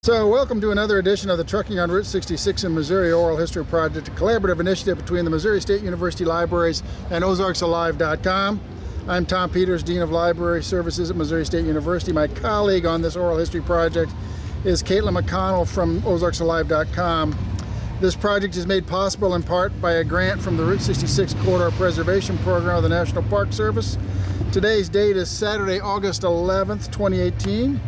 So welcome to another edition of the Trucking on Route 66 in Missouri Oral History Project, a collaborative initiative between the Missouri State University Libraries and OzarksAlive.com. I'm Tom Peters, Dean of Library Services at Missouri State University. My colleague on this oral history project is Caitlin McConnell from OzarksAlive.com. This project is made possible in part by a grant from the Route 66 Corridor Preservation Program of the National Park Service. Today's date is Saturday, August 11th, 2018.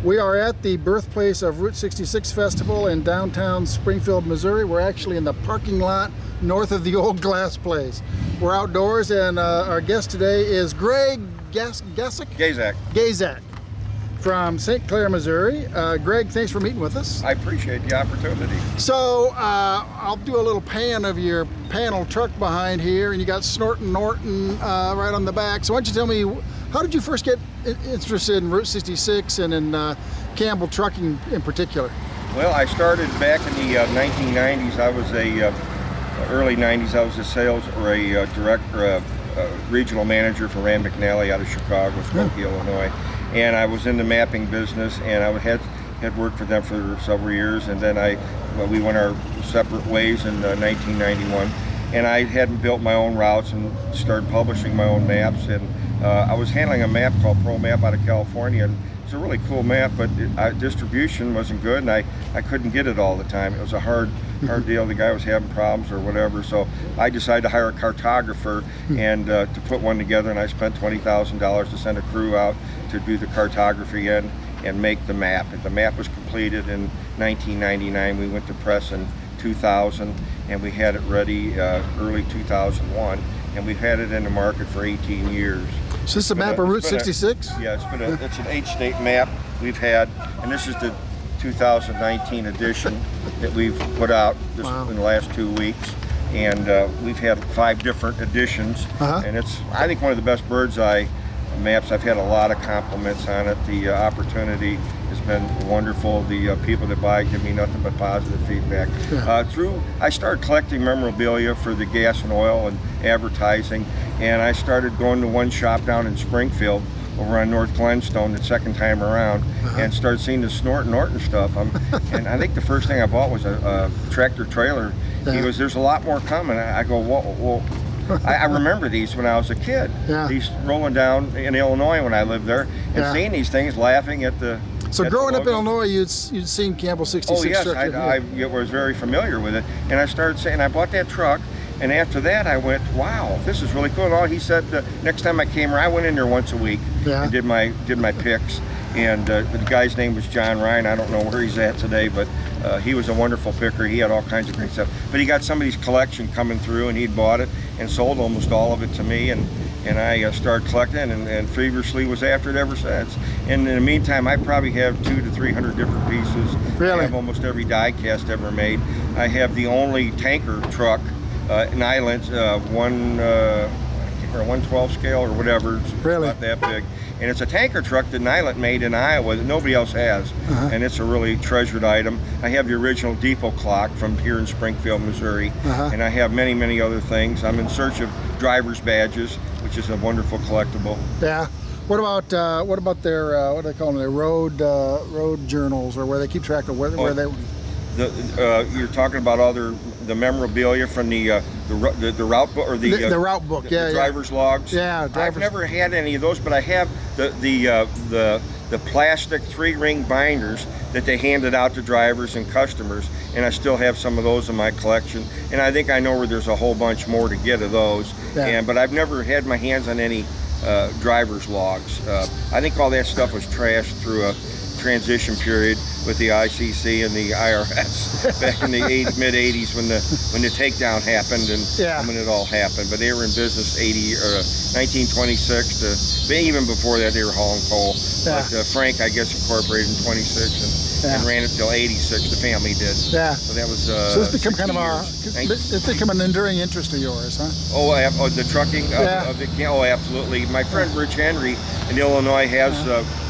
We are at the Birthplace of Route 66 Festival in downtown Springfield, Missouri. We're actually in the parking lot north of the old glass place. We're outdoors, and our guest today is Greg Gaszak? Gaszak. From St. Clair, Missouri. Greg, thanks for meeting with us. I appreciate the opportunity. So I'll do a little pan of your panel truck behind here, and you got Snorton Norton right on the back. So why don't you tell me, how did you first get interested in Route 66 and in Campbell trucking in particular? Well, I started back in the 1990s. I was early 90s. I was a sales or a director, regional manager for Rand McNally out of Chicago, Skokie, Illinois. And I was in the mapping business, and I had worked for them for several years. And then we went our separate ways in 1991. And I hadn't built my own routes and started publishing my own maps. And I was handling a map called Pro Map out of California. And it's a really cool map, but distribution wasn't good, and I couldn't get it all the time. It was a hard deal. The guy was having problems or whatever, so I decided to hire a cartographer and to put one together, and I spent $20,000 to send a crew out to do the cartography and make the map. And the map was completed in 1999. We went to press in 2000, and we had it ready early 2001, and we've had it in the market for 18 years. So this is a map of Route 66? Yeah, it's an 8-state map we've had, and this is the 2019 edition that we've put out in the last 2 weeks. And we've had 5 different editions, and it's, I think, one of the best bird's eye maps. I've had a lot of compliments on it. The opportunity has been wonderful. The people that buy give me nothing but positive feedback. I started collecting memorabilia for the gas and oil and advertising, and I started going to one shop down in Springfield over on North Glenstone the second time around, and started seeing the Snorton Norton stuff. And I think the first thing I bought was a tractor trailer. He goes, "There's a lot more coming." I go, "Whoa." I remember these when I was a kid. These rolling down in Illinois when I lived there, and seeing these things, laughing at the. So growing up in Illinois, you'd seen Campbell 66. Oh yes, I was very familiar with it, and I started saying, I bought that truck, and after that I went, wow, this is really cool. And all he said, next time I came here, I went in there once a week and did my picks. And the guy's name was John Ryan. I don't know where he's at today, but he was a wonderful picker. He had all kinds of great stuff. But he got somebody's collection coming through, and he'd bought it and sold almost all of it to me. And I started collecting and feverishly was after it ever since. And in the meantime, I probably have 200 to 300 different pieces. Really? I have almost every die cast ever made. I have the only tanker truck, an island, 112 scale or whatever. It's not that big. And it's a tanker truck that Nyland made in Iowa that nobody else has. And it's a really treasured item. I have the original depot clock from here in Springfield, Missouri. And I have many, many other things. I'm in search of driver's badges, which is a wonderful collectible. Yeah. What about their what do they call them? Their road journals, or where they keep track of where they. You're talking about the memorabilia from the route book, or the route book, the driver's logs. Yeah, I've never had any of those, but I have the plastic 3-ring binders that they handed out to drivers and customers, and I still have some of those in my collection. And I think I know where there's a whole bunch more to get of those. But I've never had my hands on any driver's logs. I think all that stuff was trashed through a transition period with the ICC and the IRS back in the mid-80s when the takedown happened and when it all happened. But they were in business 1926 to even before that. They were hauling coal. But Frank, I guess, incorporated in 26 and ran it till 86. The family did. So that was. So it's become kind of it's become an enduring interest of yours, huh? The trucking of the. Oh, absolutely. My friend Rich Henry in Illinois has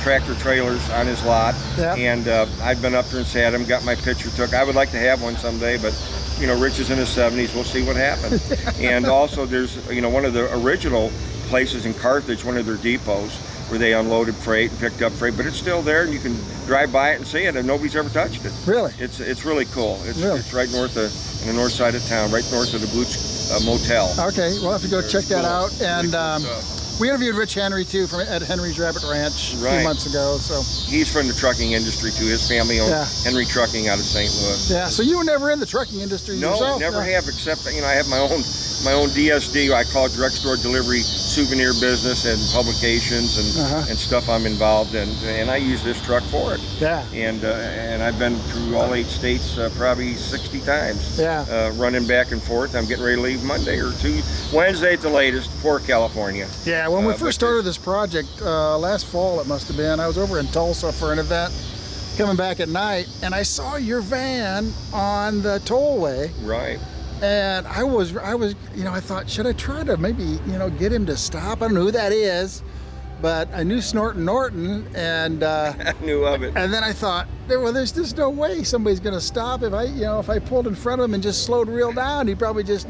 tractor trailers on his lot, and I've been up there and sat him, got my picture took. I would like to have one someday, but Rich is in his 70s. We'll see what happens. And also, there's one of the original places in Carthage, one of their depots, where they unloaded freight and picked up freight, but it's still there, and you can drive by it and see it, and nobody's ever touched it. Really? It's really cool. Really? It's right north of, in the north side of town, right north of the Blue Motel. Okay, we'll have to go check that out. And Really cool we interviewed Rich Henry too at Henry's Rabbit Ranch a few months ago. So he's from the trucking industry too. His family owned Henry Trucking out of St. Louis. Yeah. So you were never in the trucking industry yourself? No, never have. Except I have my own DSD. I call it direct store delivery souvenir business and publications and stuff I'm involved in. And I use this truck for it. Yeah. And I've been through all 8 states probably 60 times. Yeah. Running back and forth. I'm getting ready to leave Monday or Wednesday at the latest for California. Yeah. When we first started this project last fall, it must have been, I was over in Tulsa for an event, coming back at night, and I saw your van on the tollway. Right. And I was, I thought, should I try to maybe, get him to stop? I don't know who that is, but I knew Snortin' Norton, and I knew of it. And then I thought, well, there's just no way somebody's going to stop if I pulled in front of him and just slowed real down. He'd probably just,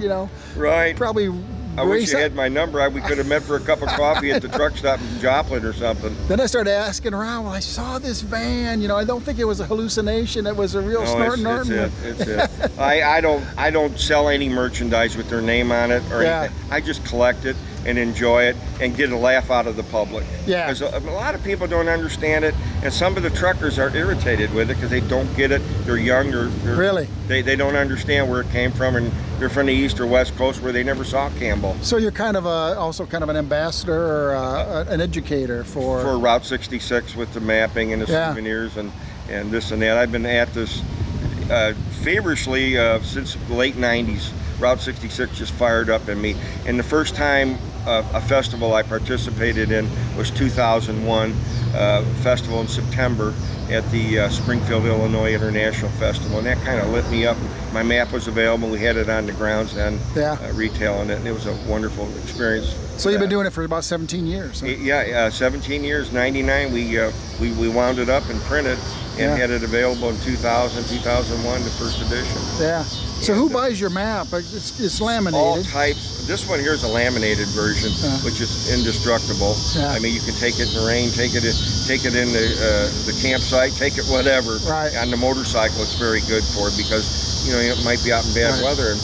right. Probably. I wish you had my number. We could have met for a cup of coffee at the truck stop in Joplin or something. Then I started asking around. Well, I saw this van. I don't think it was a hallucination. It was a real Snortin' Norton. It's it. I don't sell any merchandise with their name on it or anything. I just collect it and enjoy it and get a laugh out of the public. Yeah. Because a lot of people don't understand it, and some of the truckers are irritated with it because they don't get it. They're young. Really? They don't understand where it came from, and they're from the East or West Coast where they never saw Campbell. So you're also kind of an ambassador or an educator for Route 66 with the mapping and the souvenirs and this and that. I've been at this feverishly since the late 90s. Route 66 just fired up in me. And the first time a festival I participated in was 2001, festival in September at the Springfield, Illinois International Festival, and that kind of lit me up. My map was available. We had it on the grounds and retailing it, and it was a wonderful experience. So you've been doing it for about 17 years? Huh? Yeah, 17 years. 99, we wound it up and printed and had it available in 2000, 2001, the first edition. Yeah. So who buys your map? It's laminated. All types. This one here is a laminated version, which is indestructible. Yeah. I mean, you can take it in the rain, take it in the campsite, take it whatever. Right. On the motorcycle, it's very good for it because it might be out in bad weather and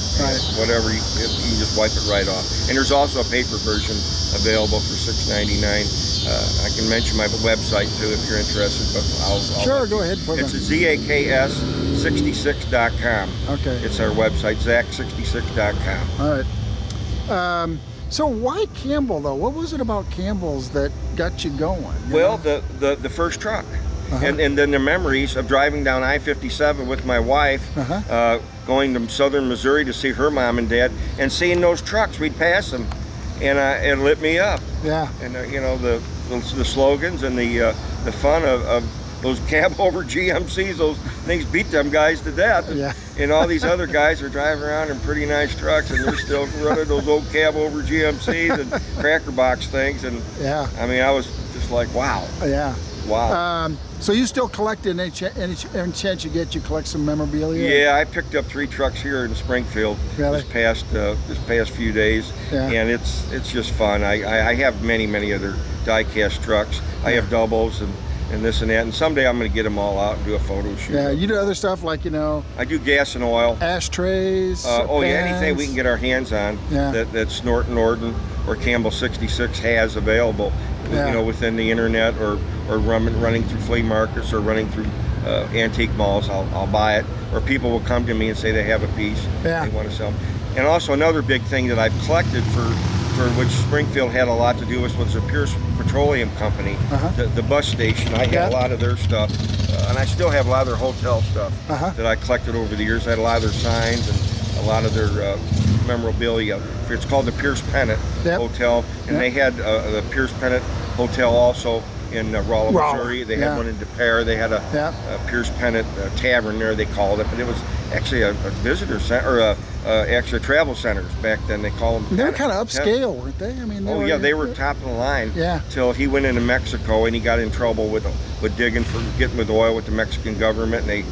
whatever. You can just wipe it right off. And there's also a paper version available for $6.99. I can mention my website too if you're interested, but I'll sure, go ahead. It's ZAKS66.com. Okay. It's our website, ZAK66.com. All right. So why Campbell though? What was it about Campbell's that got you going? Well, the first truck. And then the memories of driving down I-57 with my wife, going to southern Missouri to see her mom and dad, and seeing those trucks, we'd pass them, and it lit me up. Yeah. And the slogans and the fun of those cab over GMCs, those things beat them guys to death. And all these other guys are driving around in pretty nice trucks, and they're still running those old cab over GMCs and cracker box things. And I mean, I was just like, wow. Yeah. Wow. So you still collect any chance you get, you collect some memorabilia? Yeah, I picked up 3 trucks here in Springfield this past few days, and it's just fun. I have many other die-cast trucks. I have doubles and this and that, and someday I'm going to get them all out and do a photo shoot. Yeah, you do other stuff like I do gas and oil, ashtrays. Anything we can get our hands on that Snortin' Norton or Campbell 66 has available. Within the internet or running through flea markets or running through antique malls, I'll buy it. Or people will come to me and say they have a piece they want to sell them. And also another big thing that I've collected for which Springfield had a lot to do with was the Pierce Petroleum Company, the bus station. I had a lot of their stuff, and I still have a lot of their hotel stuff that I collected over the years. I had a lot of their signs and a lot of their memorabilia. It's called the Pierce Pennant Hotel, and they had the Pierce Pennant Hotel also in Rolla, Missouri. They had one in DePere. They had a Pierce Pennant Tavern there, they called it, but it was actually a visitor center, or actually travel centers back then. They called them. They were kind of upscale, weren't they? I mean, they were top of the line. Till he went into Mexico and he got in trouble with digging for getting with oil with the Mexican government, and they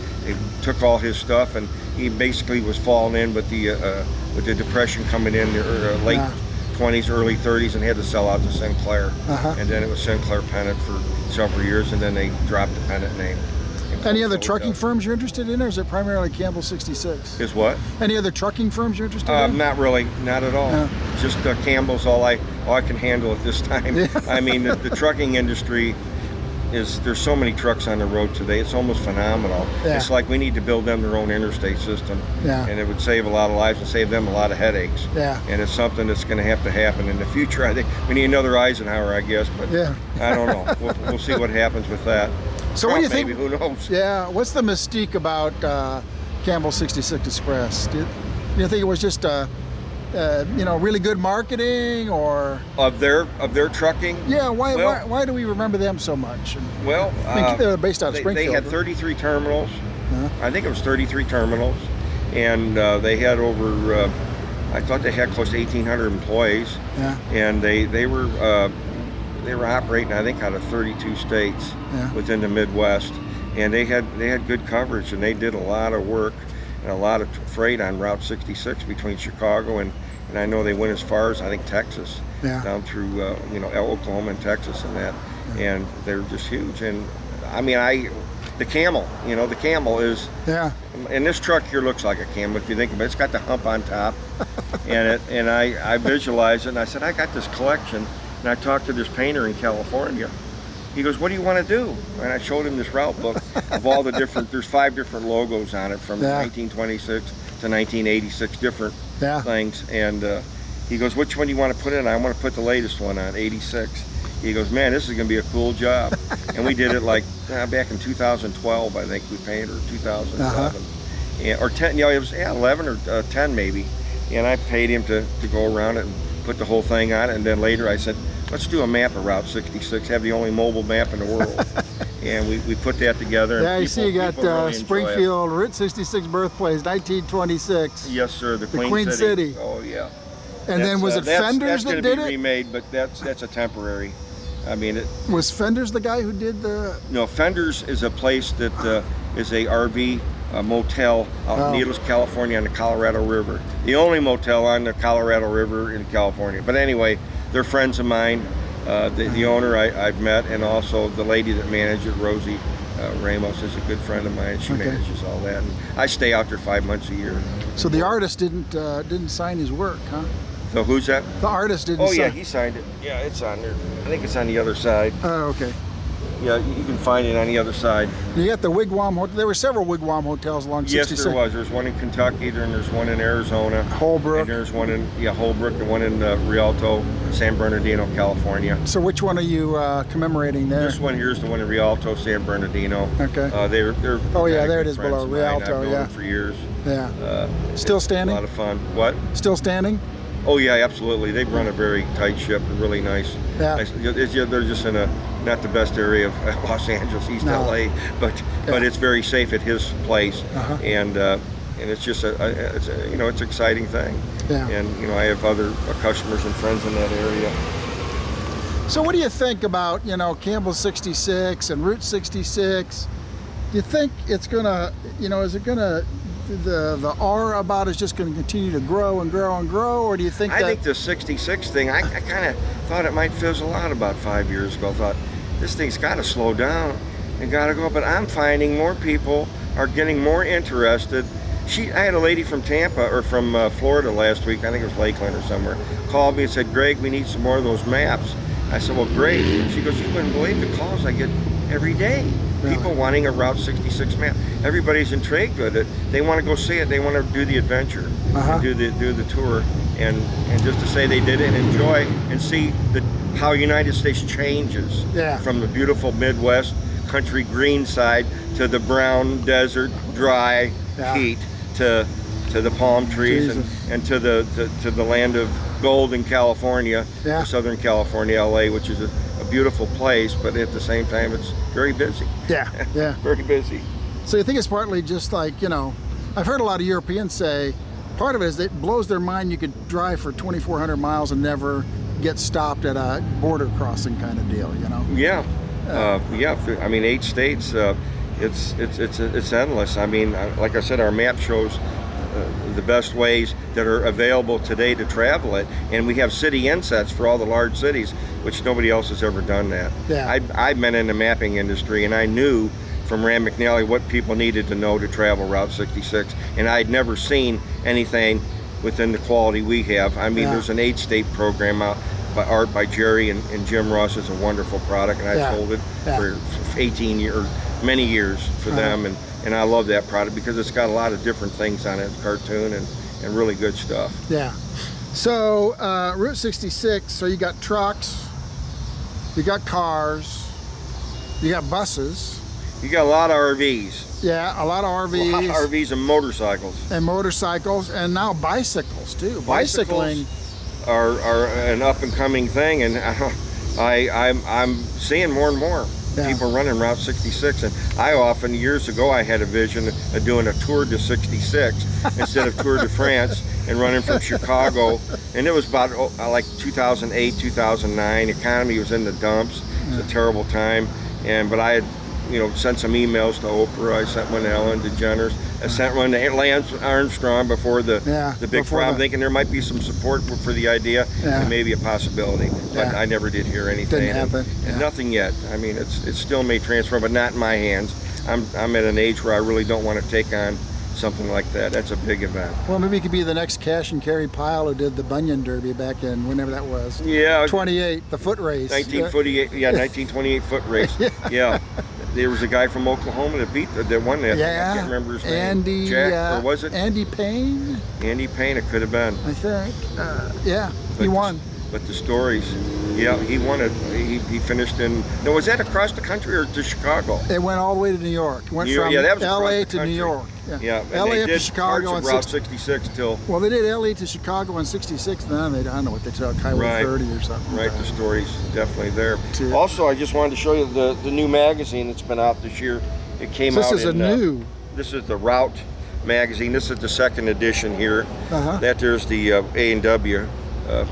took all his stuff, and he basically was falling in with the depression coming in late 20s, early 30s, and had to sell out to Sinclair. And then it was Sinclair Pennant for several years, and then they dropped the Pennant name. Any other trucking firms you're interested in, or is it primarily Campbell 66? Is what? Any other trucking firms you're interested in? Not really, not at all. No. Just Campbell's all I can handle at this time. Yeah. I mean, the trucking industry there's so many trucks on the road today. It's almost phenomenal. Yeah. It's like we need to build them their own interstate system, and it would save a lot of lives and save them a lot of headaches. And it's something that's going to happen in the future. I think we need another Eisenhower, I guess, but I don't know. We'll see what happens with that. So Trump, what do you think? Maybe, who knows? Yeah, what's the mystique about Campbell 66 Express? Do you think it was just really good marketing, or of their trucking? Yeah, why do we remember them so much? Well, I mean, they're based out of Springfield. They had 33 terminals. I think it was 33 terminals, and they had over. I thought they had close to 1,800 employees. And they were operating, I think, out of 32 states within the Midwest, and they had good coverage, and they did a lot of work and a lot of freight on Route 66 between Chicago and I know they went as far as, I think, Texas, down through Oklahoma and Texas and that, and they're just huge. And I mean, the Camel is, and this truck here looks like a Camel if you think about it. It's got the hump on top, and I visualized it, and I said, I got this collection, and I talked to this painter in California. He goes, what do you want to do? And I showed him this route book of all the there's 5 different logos on it from 1926 to 1986, different things. And he goes, which one do you want to put in? I want to put the latest one on, 86. He goes, man, this is going to be a cool job. And we did it like back in 2012, I think we painted, or 2011. Or 10, it was 11 or 10 maybe. And I paid him to go around it and put the whole thing on it. And then later I said, let's do a map of Route 66, have the only mobile map in the world. And we put that together. And you see you got really Springfield, Route 66 Birthplace, 1926. Yes, sir, the Queen City. Oh, yeah. And then was it Fenders that did it? That's going to be remade, but that's a temporary. I mean, was Fenders the guy who did the? No, Fenders is a place that is a RV motel out in Needles, California, on the Colorado River. The only motel on the Colorado River in California. But anyway, they're friends of mine. The owner I've met, and also the lady that managed it, Rosie Ramos, is a good friend of mine. She manages all that. And I stay out there 5 months a year. So the artist didn't sign his work, huh? So who's that? The artist didn't sign. Oh yeah, he signed it. Yeah, it's on there. I think it's on the other side. Oh, okay. Yeah, you can find it on the other side. You got the Wigwam Hotel. There were several Wigwam hotels along 66. Yes, there was. There's one in Kentucky, and there's one in Arizona. Holbrook. And there's one in Holbrook, and one in Rialto, San Bernardino, California. So which one are you commemorating there? This one here is the one in Rialto, San Bernardino. Okay. They're oh yeah, there it is below Rialto. I've known them for years. Yeah. Still standing? A lot of fun. What? Still standing? Oh yeah, absolutely. They run a very tight ship, really nice. Yeah. They're just in not the best area of Los Angeles, East LA, but it's very safe at his place, and it's just it's an exciting thing. Yeah. And I have other customers and friends in that area. So what do you think about Campbell 66 and Route 66? Do you think it's gonna is it gonna the aura about it's just going to continue to grow and grow and grow, or do you think I think the 66 thing, I kind of thought it might fizzle out about 5 years ago. I thought this thing's got to slow down and got to go, but I'm finding more people are getting more interested. I had a lady from Tampa, or from Florida last week, I think it was Lakeland or somewhere, called me and said, Greg, we need some more of those maps. I said, well, great. She goes, you wouldn't believe the calls I get every day. Really? People wanting a Route 66 map. Everybody's intrigued with it. They want to go see it. They want to do the adventure, and do the tour, and just to say they did it and enjoy and see how United States changes from the beautiful Midwest country green side to the brown desert dry heat to the palm trees and to the land of gold in California, Southern California, LA, which is a beautiful place, but at the same time it's very busy. Yeah. Very busy. So you think it's partly just like, I've heard a lot of Europeans say part of it is it blows their mind you could drive for 2,400 miles and never get stopped at a border crossing kind of deal, Yeah. I mean, 8 states, it's endless. I mean, like I said, our map shows the best ways that are available today to travel it. And we have city insets for all the large cities, which nobody else has ever done that. Yeah. I've been in the mapping industry, and I knew from Rand McNally what people needed to know to travel Route 66, and I'd never seen anything within the quality we have. I mean, there's an 8-state program out by Jerry and Jim Ross. Is a wonderful product, and I sold it for 18 years, many years for them, and I love that product because it's got a lot of different things on it. It's cartoon and really good stuff. Yeah. So Route 66, so you got trucks, you got cars, you got buses. You got a lot of RVs. Yeah, a lot of RVs. A lot of RVs and motorcycles. And motorcycles, and now bicycles too. Bicycling are an up and coming thing, and I'm seeing more and more people running Route 66. And I often, years ago, I had a vision of doing a Tour de 66 instead of Tour de France, and running from Chicago. And it was about like 2008, 2009. Economy was in the dumps. It was a terrible time. But I had sent some emails to Oprah. I sent one to Ellen DeGeneres. I sent one to Lance Armstrong before the big problem, thinking there might be some support for the idea and maybe a possibility. But I never did hear anything. Didn't happen. And nothing yet. I mean, it still may transfer, but not in my hands. I'm at an age where I really don't want to take on something like that. That's a big event. Well, maybe you could be the next cash and carry pile who did the Bunyan Derby back in whenever that was. Yeah. 28, the foot race. 1948. Yeah, 1928 foot race. Yeah. There was a guy from Oklahoma that won that. Yeah. I can't remember his name. Andy. Jack, or was it? Andy Payne. Andy Payne. It could have been. I think. He won. But the stories. Yeah, he won it. He finished in. No, was that across the country or to Chicago? It went all the way to New York. It went from that was LA to New York. Yeah. LA to Chicago on Route 66 till. Well, they did LA to Chicago on 66. Then I don't know what they took, Highway 30 or something. Right. The story's definitely there. Also, I just wanted to show you the new magazine that's been out this year. It came out. This is new. This is the Route magazine. This is the second edition here. That there's the A&W.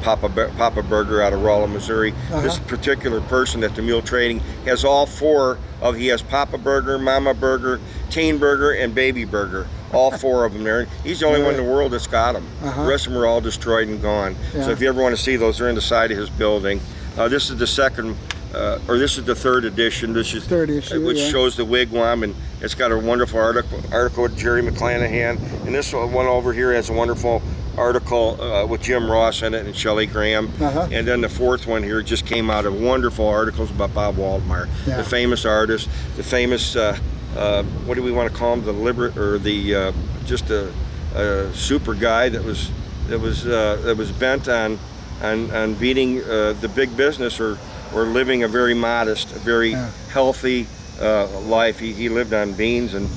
Papa Burger out of Rolla, Missouri. This particular person at the Mule Trading has all four of. He has Papa Burger, Mama Burger, Teen Burger, and Baby Burger. All four of them there. He's the only one in the world that's got them. The rest of them are all destroyed and gone. So if you ever want to see those, they're in the side of his building. This is the second, or this is the third edition. This is third issue, which shows the wigwam, and it's got a wonderful article with Jerry McClanahan. And this one over here has a wonderful article with Jim Ross in it and Shelley Graham. And then the fourth one here just came out of wonderful articles about Bob Waldmeier, the famous artist, the famous what do we want to call him, just a super guy that was bent on beating the big business or living a very modest, very healthy life. He lived on beans and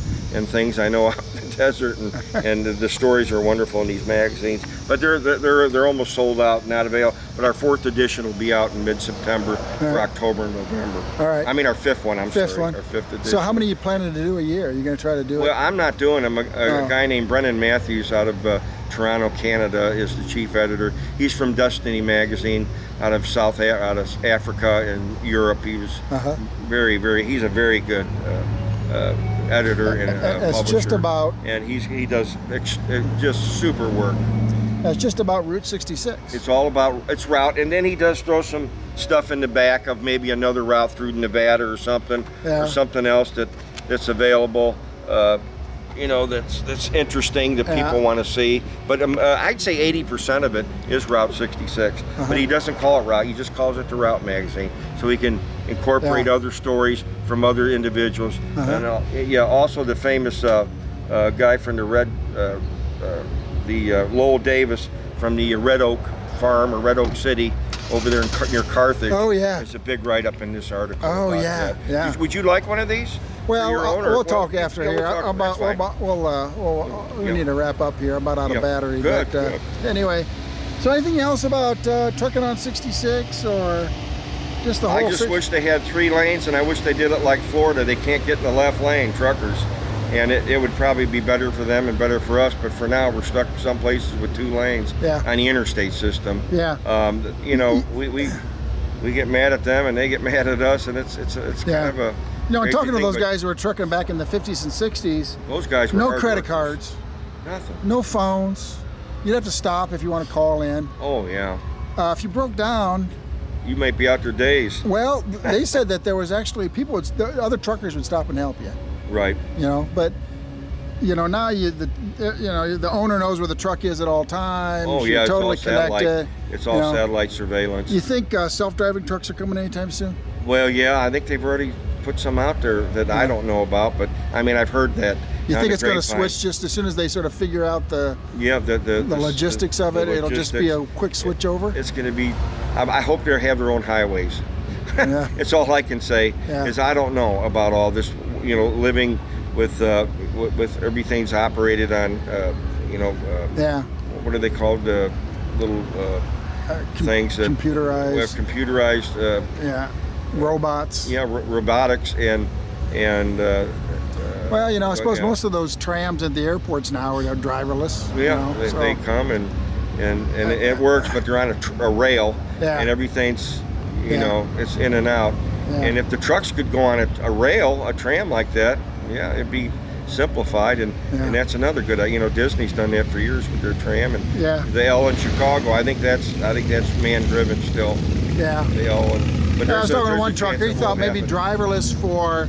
things, I know, out in the desert, and the stories are wonderful in these magazines. But they're almost sold out, not available. But our fourth edition will be out in mid-September for October and November. All right. I mean our fifth one. Our fifth edition. So how many are you planning to do a year? Are you going to try to do it? Well, I'm not doing them. A guy named Brennan Matthews out of Toronto, Canada, is the chief editor. He's from Destiny magazine out of Africa and Europe. He was he's a very good editor and publisher. And he does just super work. That's just about Route 66. It's all about its route, and then he does throw some stuff in the back of maybe another route through Nevada or something, or something else that's available. That's interesting that people want to see. But I'd say 80% of it is Route 66. But he doesn't call it Route, he just calls it the Route magazine. So he can incorporate other stories from other individuals. And also the famous guy from the Lowell Davis from the Red Oak Farm or Red Oak City over there near Carthage. Oh yeah. There's a big write-up in this article. Oh yeah, yeah. Would you like one of these? Well, we'll talk after here. We need to wrap up here. I'm about out of battery. Good. Anyway, so anything else about trucking on 66 or just the whole? I just wish they had 3 lanes, and I wish they did it like Florida. They can't get in the left lane, truckers. And it would probably be better for them and better for us. But for now, we're stuck some places with 2 lanes on the interstate system. Yeah. We get mad at them and they get mad at us, and it's kind of a. I'm talking to those guys who were trucking back in the 50s and 60s. Those guys were no credit cards. Nothing. No phones. You'd have to stop if you want to call in. Oh yeah. If you broke down, You might be out there days. well, they said that there was actually the other truckers would stop and help you. Right. But now the owner knows where the truck is at all times. Oh You're yeah, totally it's all satellite. connected. It's all satellite surveillance. You think self-driving trucks are coming anytime soon? Well, yeah, I think they've already put some out there that I don't know about, but I mean, I've heard that. You on think the it's going to grapevine. switch just as soon as they sort of figure out the logistics of it? It'll just be a quick switch over? It's going to be. I hope they have their own highways. Yeah. It's all I can say. Yeah. Is I don't know about all this. Living with everything's operated on. Yeah. What are they called? Little things that computerized. We have computerized. Yeah. Robots. Yeah, robotics and. Well, I suppose yeah. most of those trams at the airports now are driverless. Yeah, they come and it works, but they're on a rail, Yeah. and everything's, Yeah. it's in and out. Yeah. And if the trucks could go on a rail, a tram like that, yeah, it'd be simplified. And that's another good. Disney's done that for years with their tram, and Yeah. the L in Chicago. I think that's man driven still. Yeah. The L. But I was talking to there's one a trucker. chance He it thought won't maybe happen. driverless for,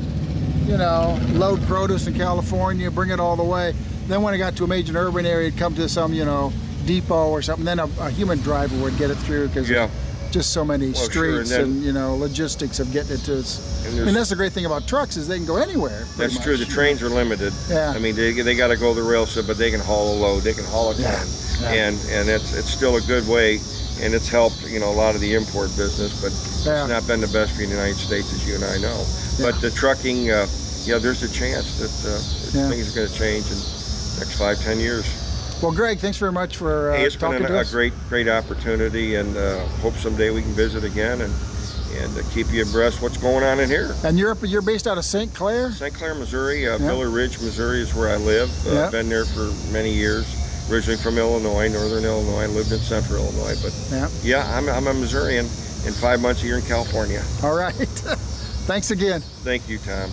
load produce in California, bring it all the way. Then when it got to a major urban area, it'd come to some, depot or something. Then a human driver would get it through because Yeah. just so many sure, streets and and logistics of getting it to us. And I there's- mean, that's the great thing about trucks is they can go anywhere. That's pretty true. much. The trains are limited. Yeah. I mean, they got to go the rail, but they can haul a load. They can haul a ton, Yeah. and it's still a good way, and it's helped a lot of the import business. But Yeah. it's not been the best for the United States, as you and I know. Yeah. But the trucking, there's a chance that things are going to change in the next 5-10 years. Well, Greg, thanks very much for Hey, it's talking been to a us. great opportunity, and hope someday we can visit again and keep you abreast what's going on in here. And you're based out of St. Clair? St. Clair, Missouri. Villa Ridge, Missouri is where I live. Yeah. I've been there for many years. Originally from Illinois, northern Illinois. I lived in central Illinois, but I'm a Missourian, and 5 months a year in California. All right. Thanks again. Thank you, Tom.